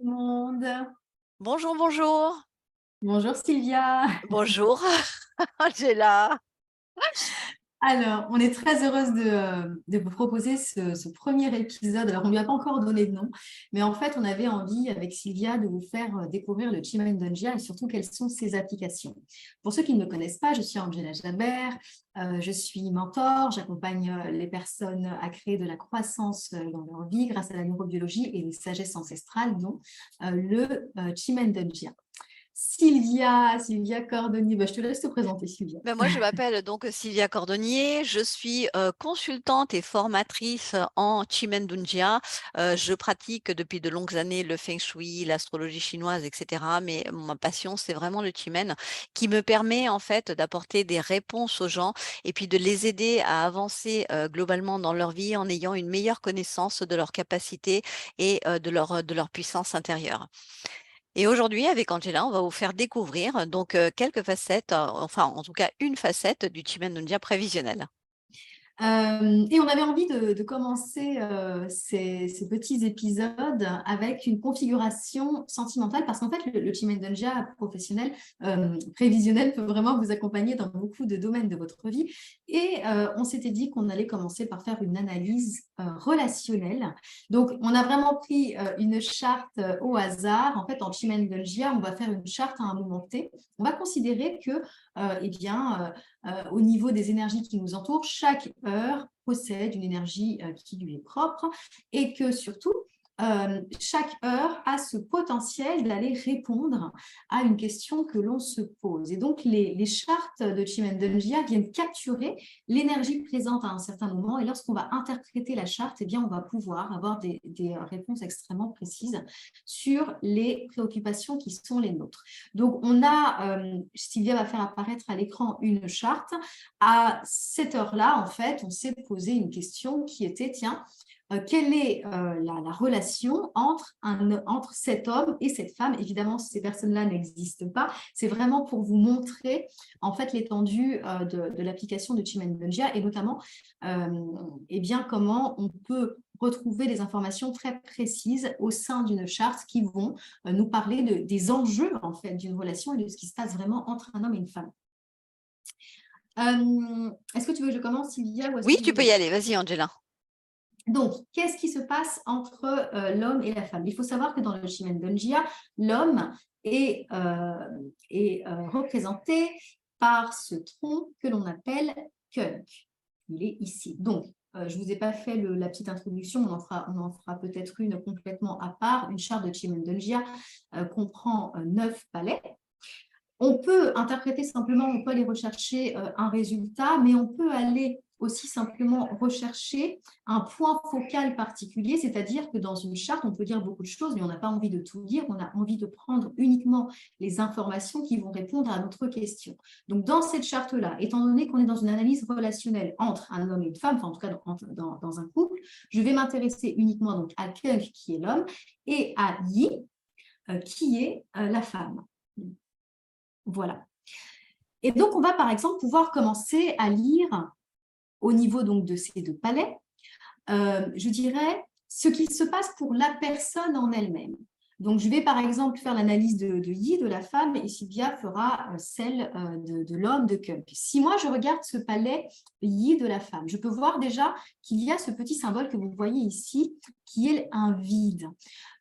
le monde. Bonjour, bonjour. Bonjour Sylvia. Bonjour, Angela. Alors, on est très heureuse de vous proposer ce premier épisode. Alors, on ne lui a pas encore donné de nom, mais en fait, on avait envie avec Sylvia de vous faire découvrir le Chimamanda et surtout quelles sont ses applications. Pour ceux qui ne me connaissent pas, je suis Angela Jabert, je suis mentor, j'accompagne les personnes à créer de la croissance dans leur vie grâce à la neurobiologie et les sagesses ancestrales, dont le Chimamanda. Sylvia Cordonnier, je te laisse te présenter, Sylvia. Moi, je m'appelle donc Sylvia Cordonnier. Je suis consultante et formatrice en Chimendunjia. Je pratique depuis de longues années le Feng Shui, l'astrologie chinoise, etc. Mais ma passion, c'est vraiment le Chimen qui me permet en fait d'apporter des réponses aux gens et puis de les aider à avancer globalement dans leur vie en ayant une meilleure connaissance de leurs capacités et de leur puissance intérieure. Et aujourd'hui, avec Angela, on va vous faire découvrir donc quelques facettes, enfin en tout cas une facette du Chimamanda prévisionnel. Et on avait envie de commencer ces petits épisodes avec une configuration sentimentale parce qu'en fait, le Chimamanda professionnel, prévisionnel peut vraiment vous accompagner dans beaucoup de domaines de votre vie. Et on s'était dit qu'on allait commencer par faire une analyse relationnelle. Donc, on a vraiment pris une charte au hasard. En fait, en Chimamanda, on va faire une charte à un moment T. On va considérer que, eh bien, au niveau des énergies qui nous entourent, chaque heure possède une énergie qui lui est propre et que surtout, chaque heure a ce potentiel d'aller répondre à une question que l'on se pose. Et donc, les chartes de Chimamanda viennent capturer l'énergie présente à un certain moment. Et lorsqu'on va interpréter la charte, eh bien, on va pouvoir avoir des réponses extrêmement précises sur les préoccupations qui sont les nôtres. Donc, Sylvia va faire apparaître à l'écran une charte. À cette heure-là, en fait, on s'est posé une question qui était, tiens, quelle est la relation entre cet homme et cette femme? Évidemment, ces personnes-là n'existent pas. C'est vraiment pour vous montrer en fait l'étendue de l'application de Chimamanda et notamment eh bien, comment on peut retrouver des informations très précises au sein d'une charte qui vont nous parler des enjeux en fait d'une relation et de ce qui se passe vraiment entre un homme et une femme. Est-ce que tu veux que je commence, Sylvia, ou est-ce que Oui, tu tu veux peux y d'abord? aller, vas-y Angela. Donc, qu'est-ce qui se passe entre l'homme et la femme? Il faut savoir que dans le Chimamanda, l'homme est représenté par ce tronc que l'on appelle Kunk. Il est ici. Donc, je ne vous ai pas fait la petite introduction, on en fera peut-être une complètement à part. Une charte de Chimamanda comprend 9 palais. On peut interpréter simplement, on peut aller rechercher un résultat, mais on peut aller aussi simplement rechercher un point focal particulier, c'est-à-dire que dans une charte, on peut dire beaucoup de choses, mais on n'a pas envie de tout dire, on a envie de prendre uniquement les informations qui vont répondre à notre question. Donc, dans cette charte-là, étant donné qu'on est dans une analyse relationnelle entre un homme et une femme, enfin en tout cas dans un couple, je vais m'intéresser uniquement donc à Kunk, qui est l'homme, et à Yi, qui est la femme. Voilà. Et donc, on va par exemple pouvoir commencer à lire au niveau donc de ces 2 palais, je dirais, ce qu'il se passe pour la personne en elle-même. Donc, je vais par exemple faire l'analyse de Yi, de la femme, et Sylvia fera celle de l'homme, de Kunk. Si moi, je regarde ce palais Yi de la femme, je peux voir déjà qu'il y a ce petit symbole que vous voyez ici, qui est un vide.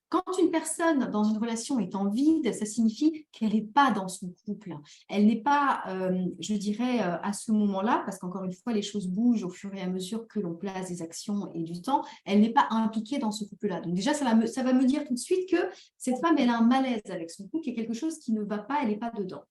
Quand une personne dans une relation est en vide, ça signifie qu'elle n'est pas dans son couple. Elle n'est pas, je dirais, à ce moment-là, parce qu'encore une fois, les choses bougent au fur et à mesure que l'on place des actions et du temps, elle n'est pas impliquée dans ce couple-là. Donc déjà, ça va me dire tout de suite que cette femme, elle a un malaise avec son couple, il y a quelque chose qui ne va pas, elle n'est pas dedans.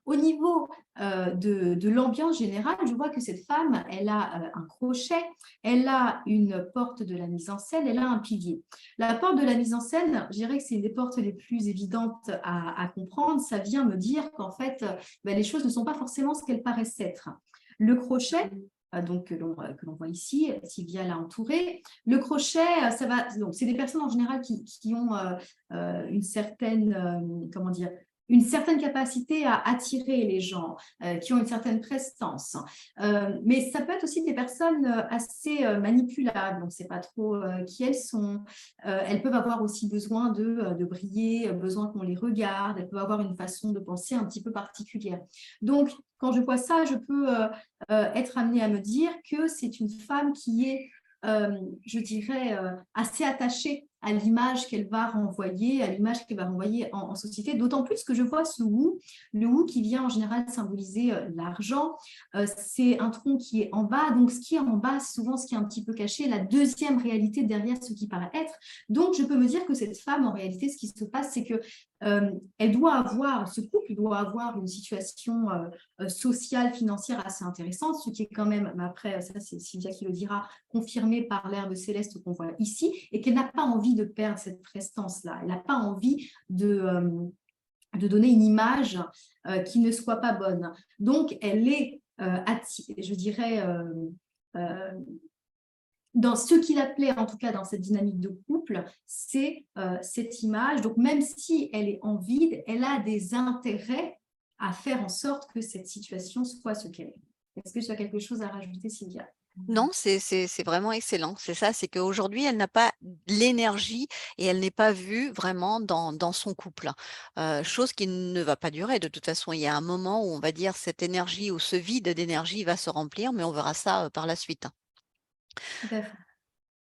Au niveau de l'ambiance générale, je vois que cette femme, elle a un crochet, elle a une porte de la mise en scène, elle a un pilier. La porte de la mise en scène, je dirais que c'est une des portes les plus évidentes à comprendre. Ça vient me dire qu'en fait, les choses ne sont pas forcément ce qu'elles paraissent être. Le crochet, donc, que l'on voit ici, Sylvia l'a entouré. Le crochet, donc c'est des personnes en général qui ont une certaine, comment dire, une certaine capacité à attirer les gens, qui ont une certaine prestance. Mais ça peut être aussi des personnes assez manipulables, on ne sait pas trop qui elles sont. Elles peuvent avoir aussi besoin de briller, besoin qu'on les regarde, elles peuvent avoir une façon de penser un petit peu particulière. Donc, quand je vois ça, je peux être amenée à me dire que c'est une femme qui est, je dirais, assez attachée à l'image qu'elle va renvoyer, à l'image qu'elle va renvoyer en société, d'autant plus que je vois ce wu, le wu qui vient en général symboliser l'argent, c'est un tronc qui est en bas, donc ce qui est en bas, souvent ce qui est un petit peu caché, la deuxième réalité derrière ce qui paraît être. Donc je peux me dire que cette femme, en réalité, ce qui se passe, c'est que elle doit avoir, ce couple doit avoir une situation sociale, financière assez intéressante, ce qui est quand même, mais après, ça c'est Sylvia qui le dira, confirmé par l'herbe céleste qu'on voit ici, et qu'elle n'a pas envie de perdre cette prestance-là. Elle n'a pas envie de donner une image qui ne soit pas bonne. Donc, elle est, je dirais, dans ce qu'il appelait, en tout cas dans cette dynamique de couple, c'est cette image. Donc, même si elle est en vide, elle a des intérêts à faire en sorte que cette situation soit ce qu'elle est. Est-ce que tu as quelque chose à rajouter, Sylvia? Non, c'est vraiment excellent. C'est ça, c'est qu'aujourd'hui, elle n'a pas l'énergie et elle n'est pas vue vraiment dans son couple. Chose qui ne va pas durer. De toute façon, il y a un moment où on va dire cette énergie ou ce vide d'énergie va se remplir, mais on verra ça par la suite. Tout à fait.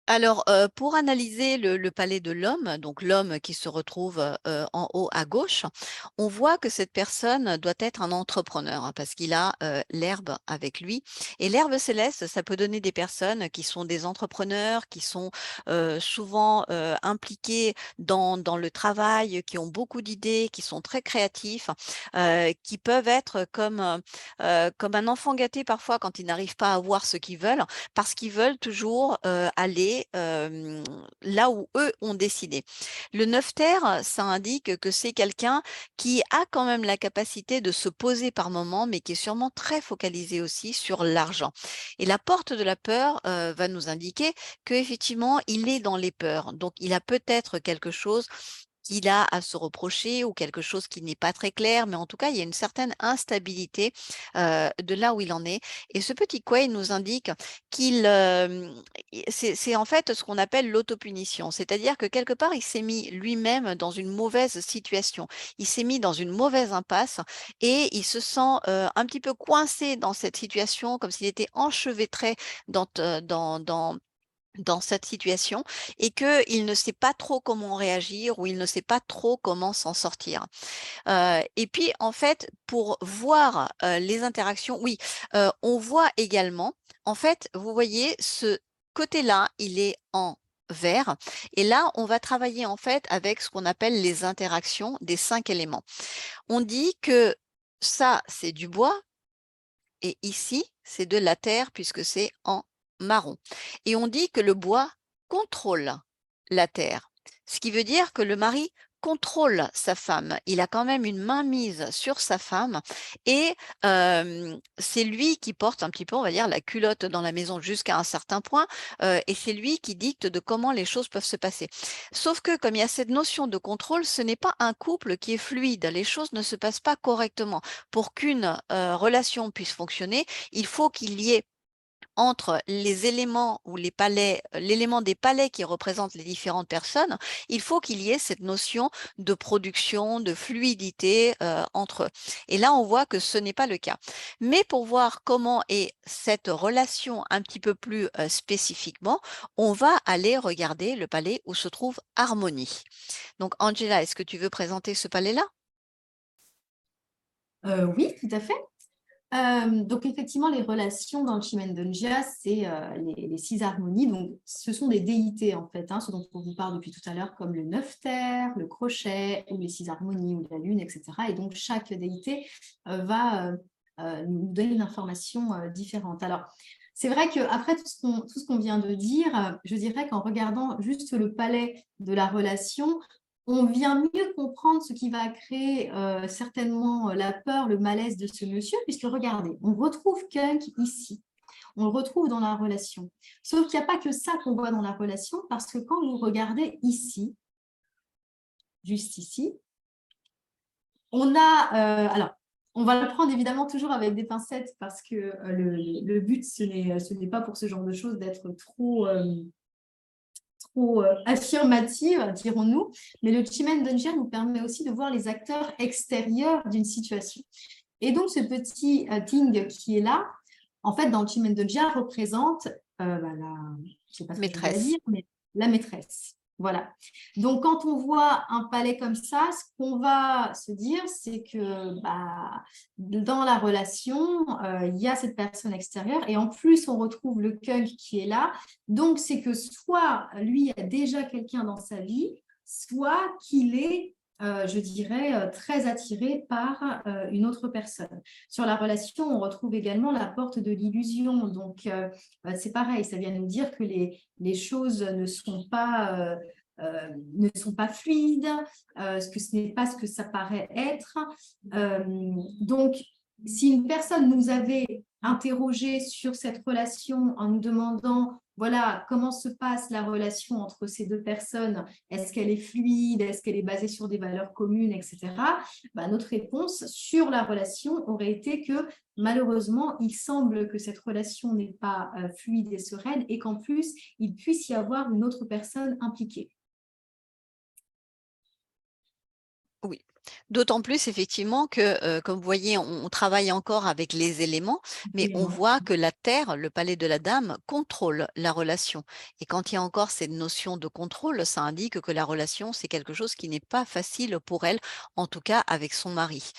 Alors, pour analyser le palais de l'homme, donc l'homme qui se retrouve en haut à gauche, on voit que cette personne doit être un entrepreneur hein, parce qu'il a l'herbe avec lui. Et l'herbe céleste, ça peut donner des personnes qui sont des entrepreneurs, qui sont souvent impliqués dans le travail, qui ont beaucoup d'idées, qui sont très créatifs, qui peuvent être comme un enfant gâté parfois quand ils n'arrivent pas à avoir ce qu'ils veulent parce qu'ils veulent toujours aller là où eux ont décidé. Le 9 terre, ça indique que c'est quelqu'un qui a quand même la capacité de se poser par moment, mais qui est sûrement très focalisé aussi sur l'argent. Et la porte de la peur va nous indiquer qu'effectivement, il est dans les peurs. Donc, il a peut-être quelque chose qu'il a à se reprocher ou quelque chose qui n'est pas très clair, mais en tout cas, il y a une certaine instabilité de là où il en est. Et ce petit Quay nous indique qu'il, c'est en fait ce qu'on appelle l'autopunition, c'est-à-dire que quelque part, il s'est mis lui-même dans une mauvaise situation. Il s'est mis dans une mauvaise impasse et il se sent un petit peu coincé dans cette situation, comme s'il était enchevêtré dans, dans cette situation et qu'il ne sait pas trop comment réagir ou il ne sait pas trop comment s'en sortir. Et puis, en fait, pour voir les interactions, oui, on voit également, en fait, vous voyez, ce côté-là, il est en vert. Et là, on va travailler en fait avec ce qu'on appelle les interactions des 5 éléments. On dit que ça, c'est du bois et ici, c'est de la terre puisque c'est en marron. Et on dit que le bois contrôle la terre, ce qui veut dire que le mari contrôle sa femme. Il a quand même une mainmise sur sa femme et c'est lui qui porte un petit peu, on va dire, la culotte dans la maison jusqu'à un certain point et c'est lui qui dicte de comment les choses peuvent se passer. Sauf que comme il y a cette notion de contrôle, ce n'est pas un couple qui est fluide. Les choses ne se passent pas correctement. Pour qu'une relation puisse fonctionner, il faut qu'il y ait entre les éléments ou les palais, l'élément des palais qui représentent les différentes personnes, il faut qu'il y ait cette notion de production, de fluidité entre eux. Et là, on voit que ce n'est pas le cas. Mais pour voir comment est cette relation un petit peu plus spécifiquement, on va aller regarder le palais où se trouve Harmonie. Donc, Angela, est-ce que tu veux présenter ce palais-là? Oui, tout à fait. Donc, effectivement, les relations dans le Chimendonjia, c'est les 6 harmonies. Donc, ce sont des déités, en fait, hein, ce dont on vous parle depuis tout à l'heure, comme le 9 terre, le crochet, ou les 6 harmonies, ou la lune, etc. Et donc, chaque déité va nous donner une information différente. Alors, c'est vrai qu'après tout ce qu'on vient de dire, je dirais qu'en regardant juste le palais de la relation, on vient mieux comprendre ce qui va créer certainement la peur, le malaise de ce monsieur, puisque regardez, on retrouve Kunk ici, on le retrouve dans la relation. Sauf qu'il n'y a pas que ça qu'on voit dans la relation, parce que quand vous regardez ici, juste ici, On a, alors, on va le prendre évidemment toujours avec des pincettes parce que le but, ce n'est pas pour ce genre de choses d'être trop affirmative, dirons-nous, mais le Chimène Dungeon nous permet aussi de voir les acteurs extérieurs d'une situation. Et donc, ce petit Ting qui est là, en fait, dans le Chimène Dungeon, représente je ne sais pas ce que je dois Maîtresse. dire, mais la maîtresse. Voilà. Donc, quand on voit un palais comme ça, ce qu'on va se dire, c'est que dans la relation, il y a cette personne extérieure et en plus, on retrouve le Kung qui est là. Donc, c'est que soit lui a déjà quelqu'un dans sa vie, soit qu'il est, je dirais, très attiré par une autre personne. Sur la relation, on retrouve également la porte de l'illusion. Donc, c'est pareil, ça vient nous dire que les choses ne sont pas fluides, que ce n'est pas ce que ça paraît être. Donc, si une personne nous avait interrogé sur cette relation en nous demandant, voilà, comment se passe la relation entre ces deux personnes, est-ce qu'elle est fluide, est-ce qu'elle est basée sur des valeurs communes, etc. Notre réponse sur la relation aurait été que malheureusement, il semble que cette relation n'est pas fluide et sereine et qu'en plus, il puisse y avoir une autre personne impliquée. Oui. D'autant plus effectivement que, comme vous voyez, on travaille encore avec les éléments, mais on voit que la Terre, le palais de la Dame, contrôle la relation. Et quand il y a encore cette notion de contrôle, ça indique que la relation, c'est quelque chose qui n'est pas facile pour elle, en tout cas avec son mari.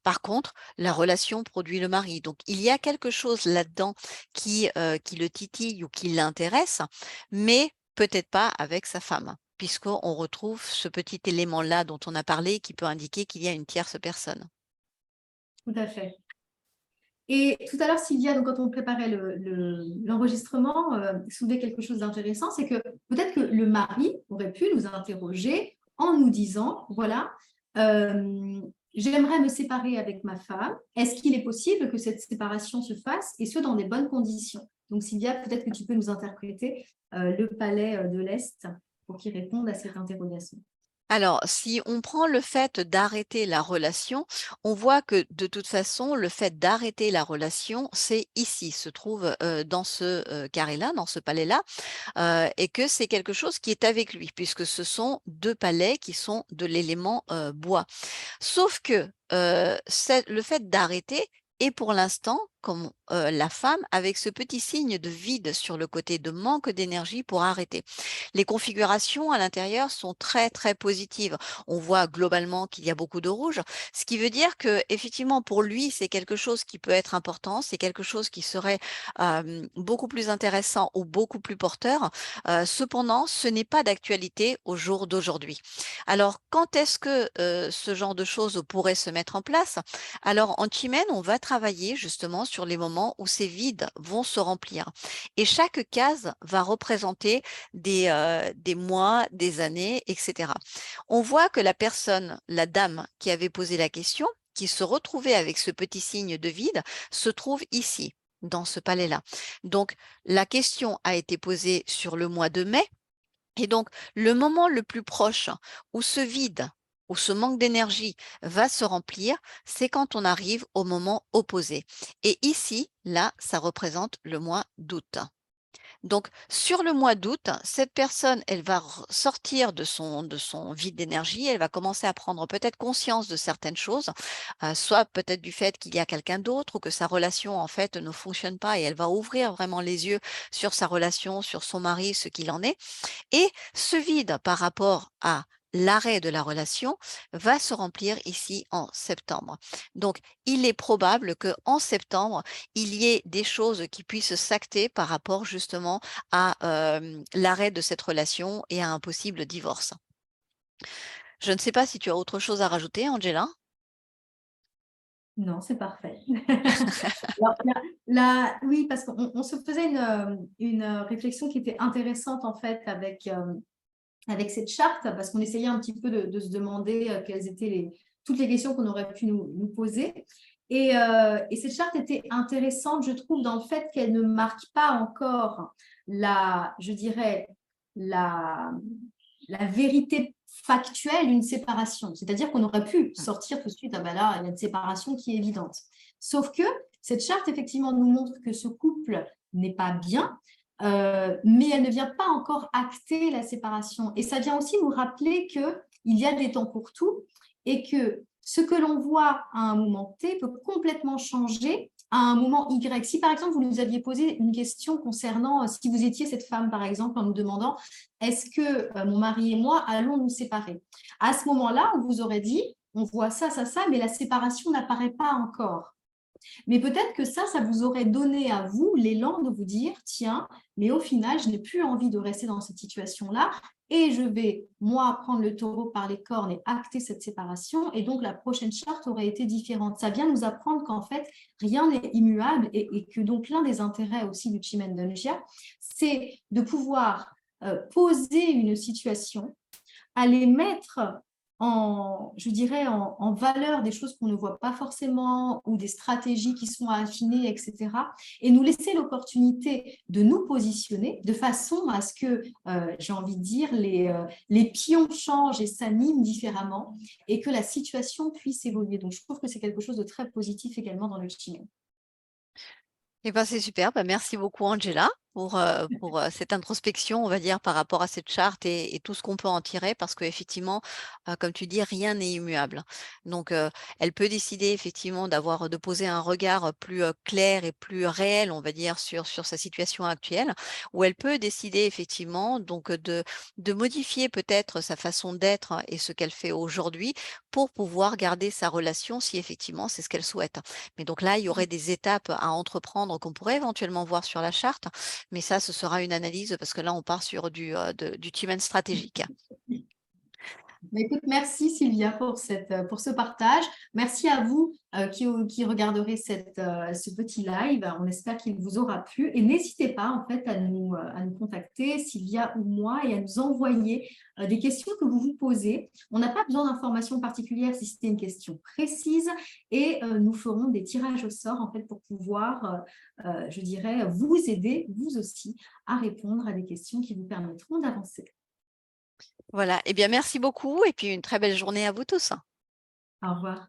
Par contre, la relation produit le mari. Donc, il y a quelque chose là-dedans qui le titille ou qui l'intéresse, mais peut-être pas avec sa femme, puisqu'on retrouve ce petit élément-là dont on a parlé qui peut indiquer qu'il y a une tierce personne. Tout à fait. Et tout à l'heure, Sylvia, donc, quand on préparait l'enregistrement, soulevait quelque chose d'intéressant, c'est que peut-être que le mari aurait pu nous interroger en nous disant, voilà, j'aimerais me séparer avec ma femme. Est-ce qu'il est possible que cette séparation se fasse et ce, dans des bonnes conditions? Donc, Sylvia, peut-être que tu peux nous interpréter le palais de l'Est pour qu'il réponde à cette interrogation. Alors, si on prend le fait d'arrêter la relation, on voit que de toute façon, le fait d'arrêter la relation, c'est ici, se trouve dans ce carré-là, dans ce palais-là, et que c'est quelque chose qui est avec lui, puisque ce sont deux palais qui sont de l'élément bois. Sauf que le fait d'arrêter est pour l'instant, comme la femme, avec ce petit signe de vide sur le côté, de manque d'énergie pour arrêter. Les configurations à l'intérieur sont très, très positives. On voit globalement qu'il y a beaucoup de rouge, ce qui veut dire que effectivement pour lui, c'est quelque chose qui peut être important, c'est quelque chose qui serait beaucoup plus intéressant ou beaucoup plus porteur. Cependant, ce n'est pas d'actualité au jour d'aujourd'hui. Alors, quand est-ce que ce genre de choses pourrait se mettre en place? Alors, en Chimène, on va travailler justement sur les moments où ces vides vont se remplir. Et chaque case va représenter des mois, des années, etc. On voit que la personne, la dame qui avait posé la question, qui se retrouvait avec ce petit signe de vide, se trouve ici, dans ce palais-là. Donc, la question a été posée sur le mois de mai. Et donc, le moment le plus proche où ce vide, où ce manque d'énergie va se remplir, c'est quand on arrive au moment opposé. Et ici, là, ça représente le mois d'août. Donc, sur le mois d'août, cette personne, elle va sortir de son vide d'énergie, elle va commencer à prendre peut-être conscience de certaines choses, soit peut-être du fait qu'il y a quelqu'un d'autre ou que sa relation, en fait, ne fonctionne pas et elle va ouvrir vraiment les yeux sur sa relation, sur son mari, ce qu'il en est. Et ce vide par rapport à l'arrêt de la relation va se remplir ici en septembre. Donc, il est probable qu'en septembre, il y ait des choses qui puissent s'acter par rapport justement à l'arrêt de cette relation et à un possible divorce. Je ne sais pas si tu as autre chose à rajouter, Angela? Non, c'est parfait. Alors, oui, parce qu'on se faisait une réflexion qui était intéressante en fait avec cette charte, parce qu'on essayait un petit peu de se demander quelles étaient toutes les questions qu'on aurait pu nous poser. Et cette charte était intéressante, je trouve, dans le fait qu'elle ne marque pas encore je dirais, la vérité factuelle une séparation. C'est-à-dire qu'on aurait pu sortir tout de suite, ah ben là, il y a une séparation qui est évidente. Sauf que cette charte, effectivement, nous montre que ce couple n'est pas bien, mais elle ne vient pas encore acter la séparation. Et ça vient aussi nous rappeler qu'il y a des temps pour tout et que ce que l'on voit à un moment T peut complètement changer à un moment Y. Si par exemple, vous nous aviez posé une question concernant si vous étiez cette femme, par exemple, en nous demandant est-ce que mon mari et moi allons nous séparer? À ce moment-là, on vous aurait dit on voit ça, ça, ça, mais la séparation n'apparaît pas encore. Mais peut-être que ça vous aurait donné à vous l'élan de vous dire, tiens, mais au final, je n'ai plus envie de rester dans cette situation-là et je vais, moi, prendre le taureau par les cornes et acter cette séparation. Et donc, la prochaine charte aurait été différente. Ça vient nous apprendre qu'en fait, rien n'est immuable et que donc l'un des intérêts aussi du Chimendonjia, c'est de pouvoir poser une situation, aller mettre je dirais, en valeur des choses qu'on ne voit pas forcément ou des stratégies qui sont à affiner, etc. Et nous laisser l'opportunité de nous positionner de façon à ce que, j'ai envie de dire, les pions changent et s'animent différemment et que la situation puisse évoluer. Donc, je trouve que c'est quelque chose de très positif également dans le Chimène. Eh ben, c'est super. Bah, merci beaucoup, Angela, pour cette introspection, on va dire, par rapport à cette charte et tout ce qu'on peut en tirer, parce qu'effectivement, comme tu dis, rien n'est immuable. Donc, elle peut décider effectivement de poser un regard plus clair et plus réel, on va dire, sur sa situation actuelle, ou elle peut décider effectivement donc de modifier peut-être sa façon d'être et ce qu'elle fait aujourd'hui pour pouvoir garder sa relation si effectivement c'est ce qu'elle souhaite. Mais donc là, il y aurait des étapes à entreprendre qu'on pourrait éventuellement voir sur la charte, mais ça, ce sera une analyse parce que là, on part sur du Timen stratégique. Bah, écoute, merci Sylvia pour ce partage. Merci à vous qui regarderez ce petit live. On espère qu'il vous aura plu. Et n'hésitez pas en fait à nous contacter, Sylvia ou moi, et à nous envoyer des questions que vous vous posez. On n'a pas besoin d'informations particulières si c'était une question précise. Et nous ferons des tirages au sort en fait pour pouvoir, je dirais, vous aider, vous aussi, à répondre à des questions qui vous permettront d'avancer. Voilà. Eh bien, merci beaucoup et puis une très belle journée à vous tous. Au revoir.